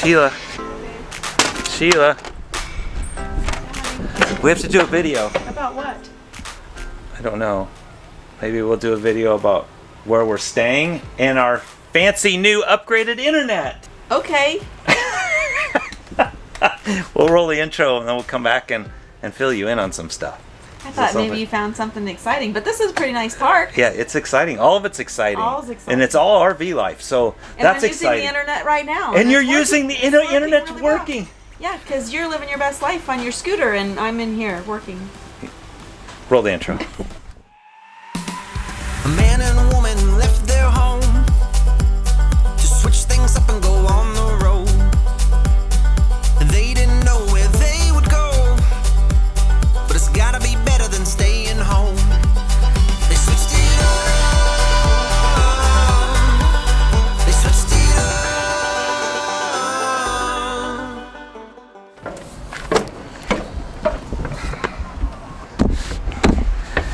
Sheila. Sheila. We have to do a video. About what? I don't know. Maybe we'll do a video about where we're staying and our fancy new upgraded internet. Okay. We'll roll the intro and then we'll come back and fill you in on some stuff. I thought maybe you found something exciting, but this is a pretty nice park. Yeah, it's exciting. All of it's exciting. All is exciting. And it's all RV life, so and that's we're exciting. using the internet right now. And you're it's using the internet's really working. well. Yeah, because you're living your best life on your scooter, and I'm in here working. Roll the intro. A man and a woman left their home to switch things up and go on the road. They didn't know where they would go, but it's gotta be better than staying home. They switched it up. They switched it up.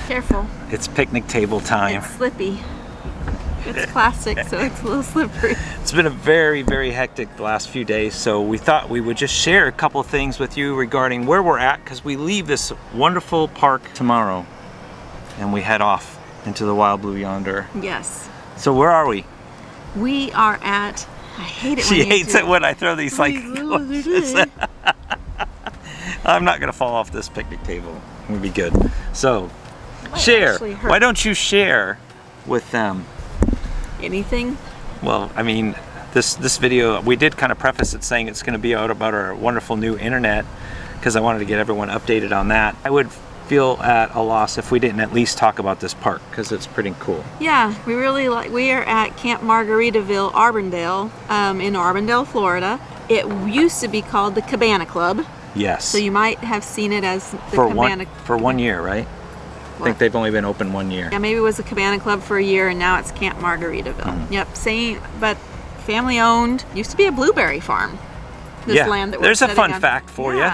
Careful. It's picnic table time. It's slippy. It's plastic, so it's a little slippery. It's been a very, very hectic the last few days, so we thought we would just share a couple of things with you regarding where we're at, because we leave this wonderful park tomorrow and we head off into the wild blue yonder. Yes. So where are we? We are at, I hate it when She you hates do it when I throw these like I'm not gonna fall off this picnic table. It'll be good. So share. Why don't you share with them? Anything? Well, I mean, this video, we did kind of preface it saying it's going to be out about our wonderful new internet, because I wanted to get everyone updated on that. I would feel at a loss if we didn't at least talk about this park, because it's pretty cool. Yeah, we really like. We are at Camp Margaritaville, Auburndale, in Auburndale, Florida. It used to be called the Cabana Club. Yes. So you might have seen it as the Cabana for 1 year, right? I think they've only been open 1 year. Yeah, maybe it was the Cabana Club for a year, and now it's Camp Margaritaville. Yep, same, but family owned. Used to be a blueberry farm. This land that we're there's a fun on. fact for you.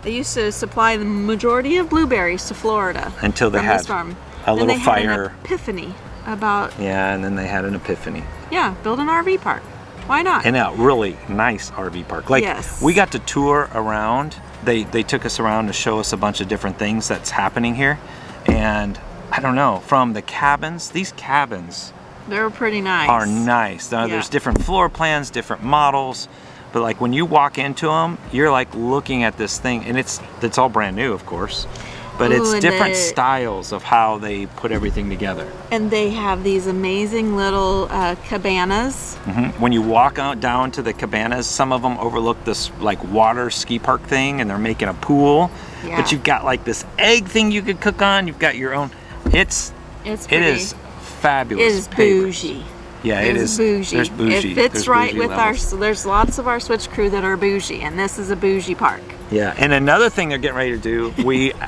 They used to supply the majority of blueberries to Florida. Until they had a little fire. An epiphany about. Yeah, and then they had an epiphany. Yeah, build an RV park. Why not? And a really nice RV park. Like, we got to tour around. They took us around to show us a bunch of different things that's happening here. And I don't know, from the cabins, these cabins, they're pretty nice. Are nice. Now, there's different floor plans, different models, but like when you walk into them, you're like looking at this thing, and it's all brand new, of course, but it's different styles of how they put everything together. And they have these amazing little cabanas. When you walk out down to the cabanas, some of them overlook this like water ski park thing, and they're making a pool. Yeah. But you've got like this egg thing you could cook on. You've got your own. It is fabulous. It is bougie. Yeah, it is bougie. There's bougie. It fits right with levels. there's lots of our Switch crew that are bougie, and this is a bougie park. Yeah, and another thing they're getting ready to do,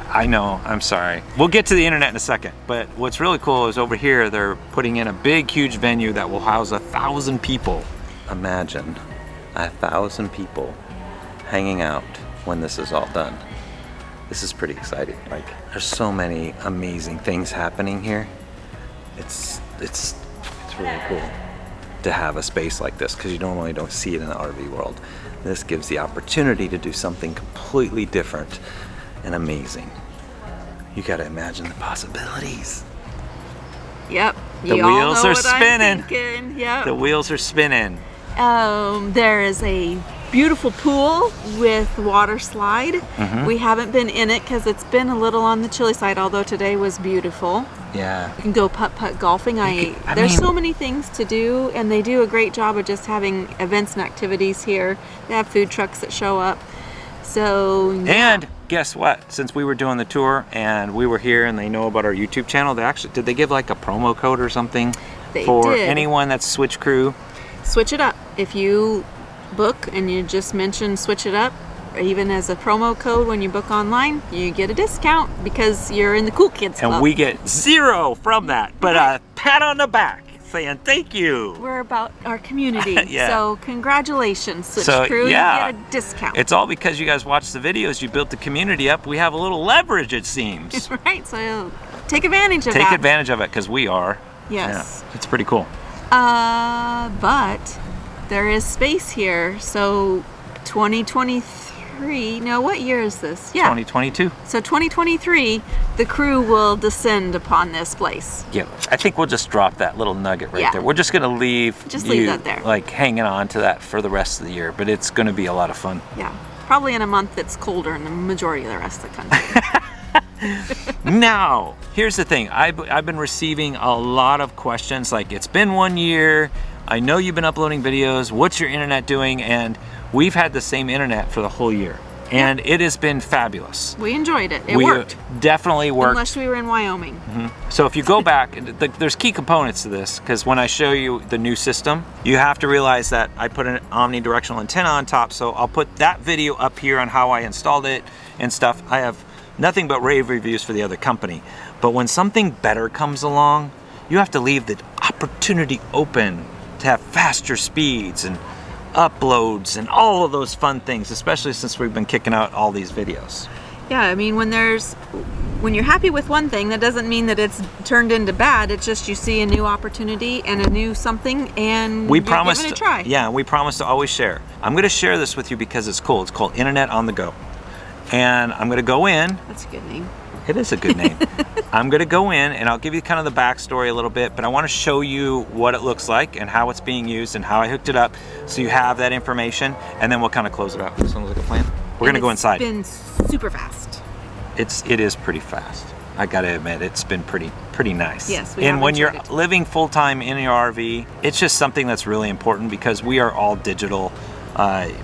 I know, I'm sorry. We'll get to the internet in a second, but what's really cool is over here, they're putting in a big, huge venue that will house 1,000 people. Imagine 1,000 people hanging out when this is all done. This is pretty exciting. Like, there's so many amazing things happening here. It's really cool to have a space like this, because you normally don't see it in the RV world. This gives the opportunity to do something completely different and amazing. You gotta imagine the possibilities. Yep. The wheels are spinning. Yep. The wheels are spinning. There is a beautiful pool with water slide. We haven't been in it because it's been a little on the chilly side, although today was beautiful. Yeah. You can go putt-putt golfing. There's so many things to do, and they do a great job of just having events and activities here. They have food trucks that show up. So, yeah. And guess what? Since we were doing the tour and we were here and they know about our YouTube channel, did they give like a promo code or something for anyone that's Switch crew? Switch it up. If you book and you just mention Switch It Up, or even as a promo code when you book online, you get a discount because you're in the Cool Kids Club. And we get 0 from that, but a pat on the back saying thank you. We're about our community. So congratulations, Switch crew. You get a discount. It's all because you guys watched the videos, you built the community up. We have a little leverage, it seems. Right, so take advantage of that. Take advantage of it, because we are. Yes. Yeah, it's pretty cool. But there is space here. So 2023, no, what year is this? Yeah. 2022. So 2023, the crew will descend upon this place. Yeah, I think we'll just drop that little nugget right there. We're just gonna leave that there. like hanging on to that for the rest of the year, but it's gonna be a lot of fun. Yeah, probably in a month it's colder in the majority of the rest of the country. Now, here's the thing. I've been receiving a lot of questions like, it's been 1 year, I know you've been uploading videos, what's your internet doing? And we've had the same internet for the whole year. And it has been fabulous. We enjoyed it. It worked. Definitely worked. Unless we were in Wyoming. So if you go back, there's key components to this, because when I show you the new system, you have to realize that I put an omnidirectional antenna on top. So I'll put that video up here on how I installed it and stuff. I have nothing but rave reviews for the other company. But when something better comes along, you have to leave the opportunity open to have faster speeds and uploads and all of those fun things, especially since we've been kicking out all these videos. Yeah, I mean, when you're happy with one thing, that doesn't mean that it's turned into bad. It's just you see a new opportunity and a new something, and you're giving it a try. Yeah, we promise to always share. I'm going to share this with you because it's cool. It's called Internet on the Go. And I'm going to go in. That's a good name. It is a good name. I'm going to go in and I'll give you kind of the backstory a little bit, but I want to show you what it looks like and how it's being used and how I hooked it up, so you have that information, and then we'll kind of close it out. Sounds like a plan? We're going to go inside. It's been super fast. It is pretty fast. I got to admit, it's been pretty nice. Yes, we And when you're it. living full-time in your RV, it's just something that's really important, because we are all digital.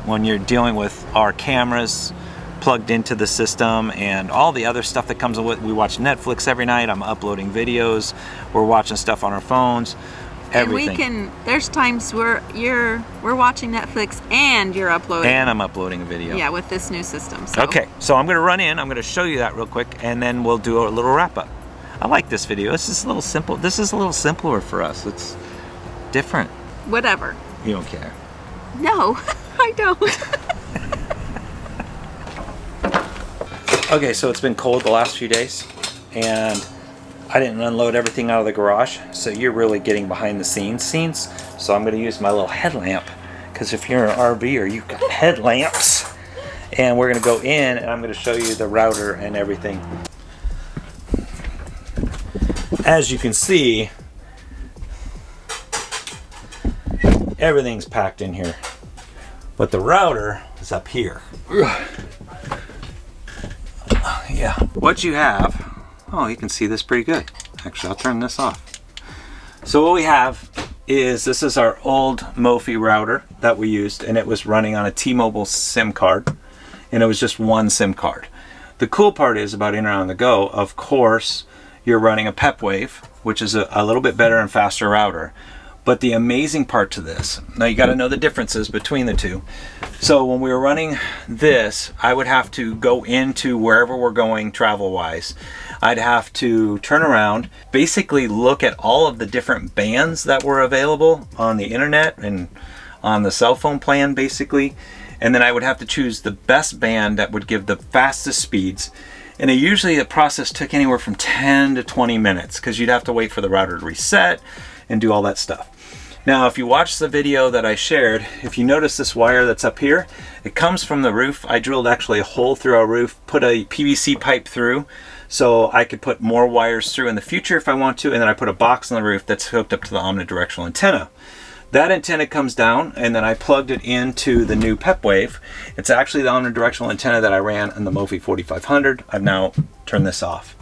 When you're dealing with our cameras plugged into the system and all the other stuff that comes with, we watch Netflix every night. I'm uploading videos. We're watching stuff on our phones. Everything. And there's times where we're watching Netflix and you're uploading. And I'm uploading a video. Yeah, with this new system. So. Okay, so I'm gonna run in, I'm gonna show you that real quick, and then we'll do a little wrap up. I like this video. This is a little simple. This is a little simpler for us. It's different. Whatever. You don't care. No, I don't. Okay, so it's been cold the last few days, and I didn't unload everything out of the garage, so you're really getting behind the scenes. So I'm gonna use my little headlamp, because if you're an RVer, you've got headlamps. And we're gonna go in, and I'm gonna show you the router and everything. As you can see, everything's packed in here, but the router is up here. Yeah, what you have, oh, you can see this pretty good. Actually, I'll turn this off. So what we have is, this is our old MoPhy router that we used, and it was running on a T-Mobile SIM card, and it was just one SIM card. The cool part is about Internet on the Go, of course, you're running a 𝗶𝗴𝗡, which is a little bit better and faster router. But the amazing part to this, now you got to know the differences between the two. So when we were running this, I would have to go into wherever we're going travel-wise. I'd have to turn around, basically look at all of the different bands that were available on the internet and on the cell phone plan, basically. And then I would have to choose the best band that would give the fastest speeds. And usually the process took anywhere from 10 to 20 minutes, because you'd have to wait for the router to reset and do all that stuff. Now, if you watch the video that I shared, if you notice this wire that's up here, it comes from the roof. I drilled actually a hole through our roof, put a PVC pipe through, so I could put more wires through in the future if I want to, and then I put a box on the roof that's hooked up to the omnidirectional antenna. That antenna comes down, and then I plugged it into the new 𝗶𝗴𝗡. It's actually the omnidirectional antenna that I ran in the MoPhy 4500. I've now turned this off.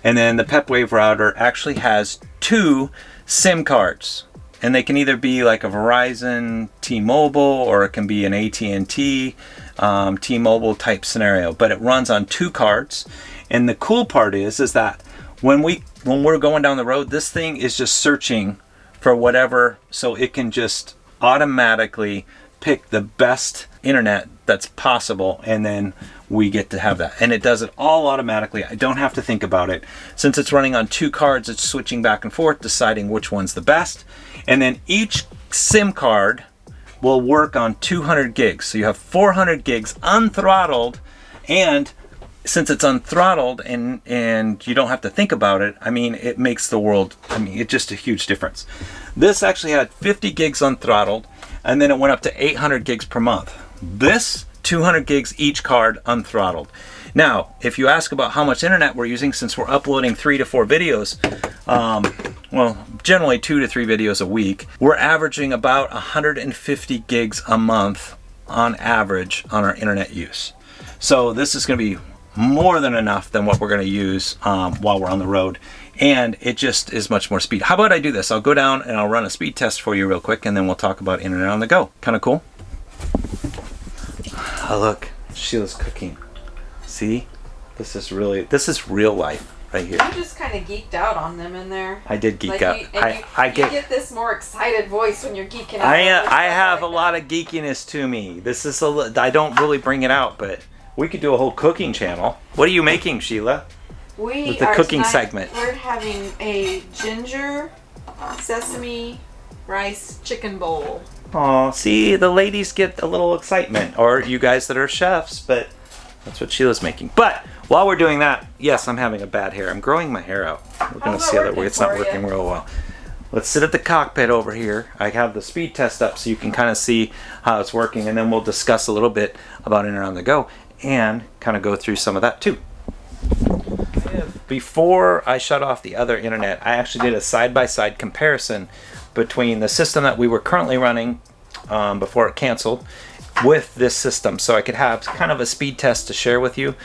And then the 𝗶𝗴𝗡 router actually has 2 SIM cards. And they can either be like a Verizon, T-Mobile, or it can be an AT&T, T-Mobile type scenario. But it runs on 2 cards. And the cool part is that when we're going down the road, this thing is just searching for whatever, so it can just automatically pick the best internet that's possible, and then we get to have that. And it does it all automatically. I don't have to think about it. Since it's running on 2 cards, it's switching back and forth, deciding which one's the best. And then each SIM card will work on 200 gigs. So you have 400 gigs unthrottled, and since it's unthrottled and you don't have to think about it, I mean, it makes the world, I mean, it's just a huge difference. This actually had 50 gigs unthrottled. and then it went up to 800 gigs per month. This 200 gigs each card unthrottled. Now, if you ask about how much internet we're using, since we're uploading 3 to 4 videos, well, generally 2 to 3 videos a week, we're averaging about 150 gigs a month on average on our internet use. So this is going to be more than enough than what we're going to use while we're on the road, and it just is much more speed. How about I do this? I'll go down and I'll run a speed test for you real quick, and then we'll talk about internet on the go. Kind of cool. Oh, look, Sheila's cooking. See, this is real life right here. You just kind of geeked out on them in there. I did geek out. You get this more excited voice when you're geeking out. I have a lot of geekiness to me. This is I don't really bring it out, but we could do a whole cooking channel. What are you making, Sheila? With the cooking segment. We're having a ginger sesame rice chicken bowl. Oh, see, the ladies get a little excitement, or you guys that are chefs, but that's what Sheila's making. But while we're doing that, yes, I'm having a bad hair. I'm growing my hair out. We're going to see how that works. It's not working real well. Let's sit at the cockpit over here. I have the speed test up so you can kind of see how it's working, and then we'll discuss a little bit about Internet on the Go and kind of go through some of that too. Before I shut off the other internet, I actually did a side-by-side comparison between the system that we were currently running before it canceled with this system, so I could have kind of a speed test to share with you.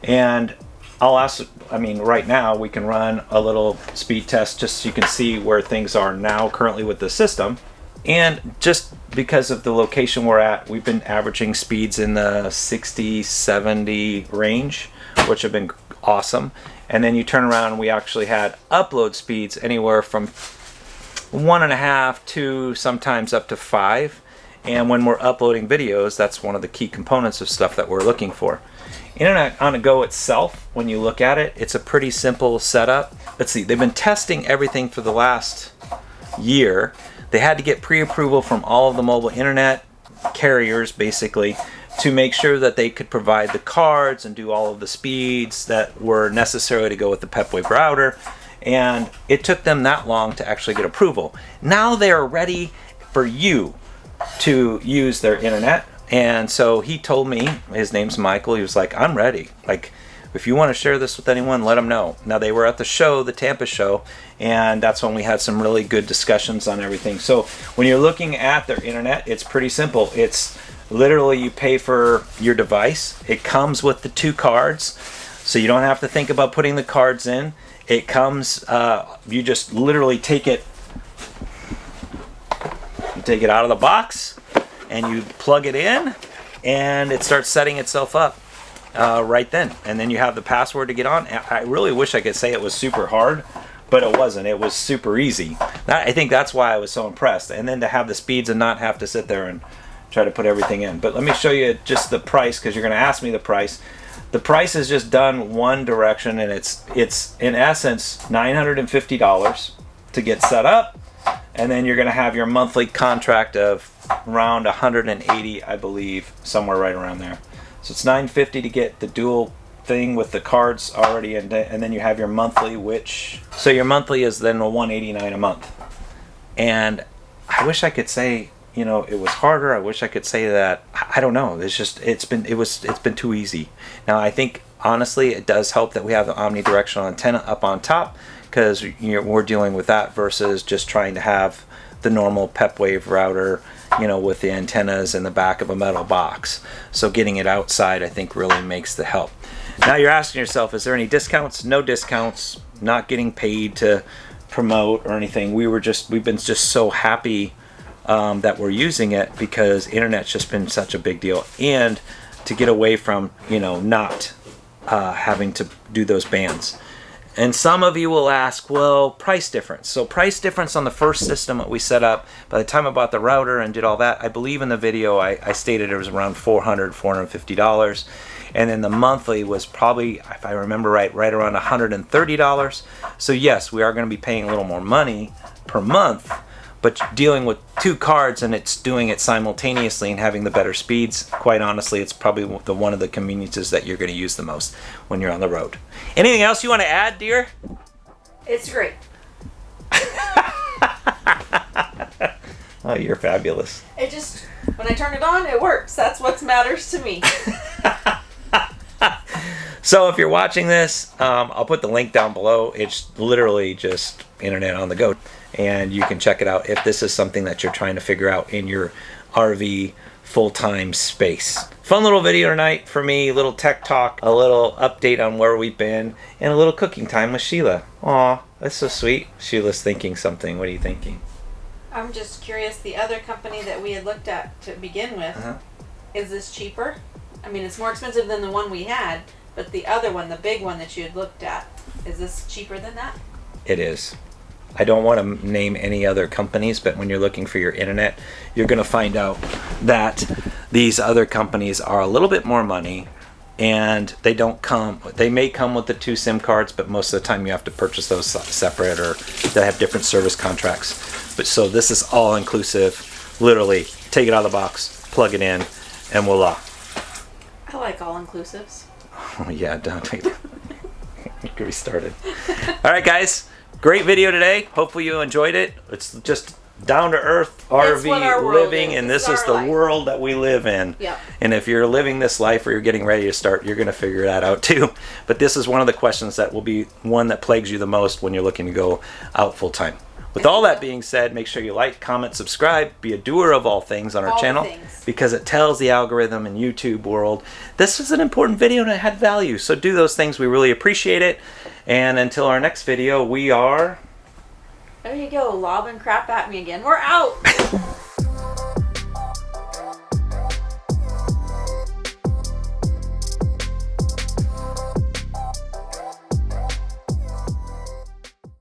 And I'll ask, I mean, right now we can run a little speed test just so you can see where things are now currently with the system. And just because of the location we're at, we've been averaging speeds in the 60, 70 range, which have been awesome. And then you turn around and we actually had upload speeds anywhere from 1.5 to sometimes up to 5. And when we're uploading videos, that's one of the key components of stuff that we're looking for. Internet on the Go itself, when you look at it, it's a pretty simple setup. Let's see, they've been testing everything for the last year. They had to get pre-approval from all of the mobile internet carriers, basically, to make sure that they could provide the cards and do all of the speeds that were necessary to go with the 𝗶𝗴𝗄 router. And it took them that long to actually get approval. Now they're ready for you to use their internet. And so he told me, his name's Michael, he was like, I'm ready. Like, if you want to share this with anyone, let them know. Now, they were at the show, the Tampa show, and that's when we had some really good discussions on everything. So when you're looking at their internet, it's pretty simple. It's literally you pay for your device. It comes with the 2 cards, so you don't have to think about putting the cards in. It comes, you just literally take it out of the box, and you plug it in, and it starts setting itself up right then. And then you have the password to get on. I really wish I could say it was super hard, but it wasn't. It was super easy. I think that's why I was so impressed. And then to have the speeds and not have to sit there and try to put everything in. But let me show you just the price, because you're going to ask me the price. The price is just done one direction, and it's in essence $950 to get set up. And then you're going to have your monthly contract of around 180, I believe, somewhere right around there. So it's $950 to get the dual thing with the cards already, and then you have your monthly, so your monthly is then $189 a month. And I wish I could say, you know, it was harder. I wish I could say that. I don't know. It's been too easy. Now I think honestly it does help that we have the omnidirectional antenna up on top, because we're dealing with that versus just trying to have the normal 𝗶𝗴𝗄 router, you know, with the antennas in the back of a metal box. So getting it outside, I think, really makes the help. Now you're asking yourself, is there any discounts? No discounts. Not getting paid to promote or anything. We've been just so happy that we're using it, because internet's just been such a big deal, and to get away from, you know, not having to do those bands. And some of you will ask, well, price difference. So price difference on the first system that we set up, by the time I bought the router and did all that, I believe in the video I stated it was around $450. And then the monthly was probably, if I remember right around $130. So yes, we are going to be paying a little more money per month, but dealing with 2 cards and it's doing it simultaneously and having the better speeds, quite honestly, it's probably one of the conveniences that you're going to use the most when you're on the road. Anything else you want to add, dear? It's great. Oh, you're fabulous. It just, when I turn it on, it works. That's what matters to me. So if you're watching this, I'll put the link down below. It's literally just internet on the go. And you can check it out if this is something that you're trying to figure out in your RV full-time space. Fun little video tonight for me, a little tech talk, a little update on where we've been, and a little cooking time with Sheila. Aw, that's so sweet. Sheila's thinking something. What are you thinking? I'm just curious, the other company that we had looked at to begin with, is this cheaper? I mean, it's more expensive than the one we had, but the other one, the big one that you had looked at, is this cheaper than that? It is. I don't want to name any other companies, but when you're looking for your internet, you're going to find out that these other companies are a little bit more money, and they may come with the 2 SIM cards, but most of the time you have to purchase those separate, or they have different service contracts. But so this is all inclusive. Literally, take it out of the box, plug it in, and voila. I like all inclusives. Oh yeah, don't take that. Get me started. All right, guys. Great video today. Hopefully you enjoyed it. It's just down to earth RV living, and this is the world that we live in. Yep. And if you're living this life or you're getting ready to start, you're going to figure that out too. But this is one of the questions that will be one that plagues you the most when you're looking to go out full time. With all that being said, make sure you like, comment, subscribe, be a doer of all things on our channel, because it tells the algorithm and YouTube world this is an important video and it had value. So do those things. We really appreciate it. And until our next video, we are... There you go, lobbing crap at me again. We're out!